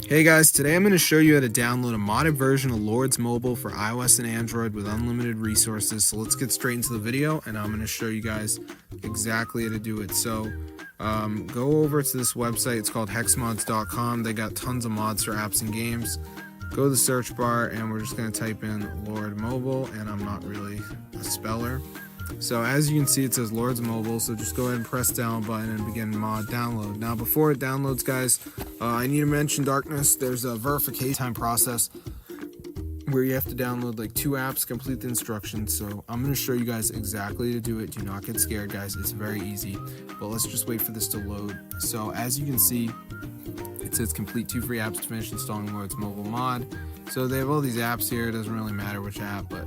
Hey guys, today I'm going to show you how to download a modded version of Lords Mobile for iOS and Android with unlimited resources. So let's get straight into the video and I'm going to show you guys exactly how to do it. So go over to this website. It's called hexmods.com. They got tons of mods for apps and games. Go to the search bar and we're just going to type in Lord Mobile, and I'm not really a speller. So as you can see, it says Lords Mobile, so just go ahead and press down button and begin mod download. Now before it downloads, guys, I need to mention Darkness. There's a verification time process where you have to download like 2 apps, complete the instructions. So I'm going to show you guys exactly to do it. Do not get scared, guys. It's very easy, but let's just wait for this to load. So as you can see, it says complete 2 free apps to finish installing Lords Mobile mod. So they have all these apps here. It doesn't really matter which app, but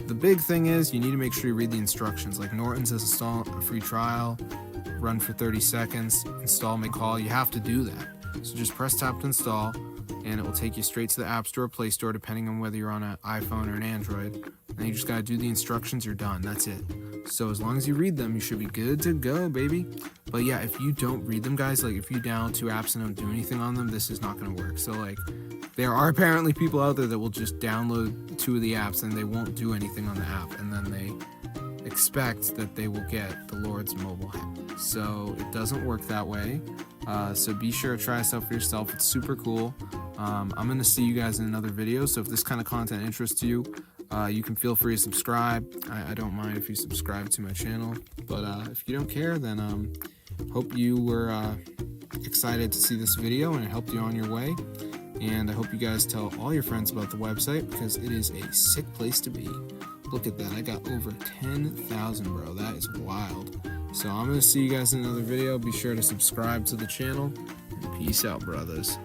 the big thing is you need to make sure you read the instructions. Like Norton says, install a free trial, run for 30 seconds, install, make call. You have to do that. So just press tap to install, and it will take you straight to the App Store or Play Store, depending on whether you're on an iPhone or an Android. And you just gotta do the instructions, you're done. That's it. So as long as you read them, you should be good to go, baby. But yeah, if you don't read them, guys, like if you download 2 apps and don't do anything on them, this is not gonna work. So like, there are apparently people out there that will just download 2 of the apps and they won't do anything on the app, and then they expect that they will get the Lords Mobile app. So it doesn't work that way. So be sure to try this out for yourself. It's super cool. I'm going to see you guys in another video. So if this kind of content interests you, you can feel free to subscribe. I don't mind if you subscribe to my channel. But if you don't care, then hope you were excited to see this video and it helped you on your way. And I hope you guys tell all your friends about the website, because it is a sick place to be. Look at that. I got over 10,000, bro. That is wild. So I'm going to see you guys in another video. Be sure to subscribe to the channel. And peace out, brothers.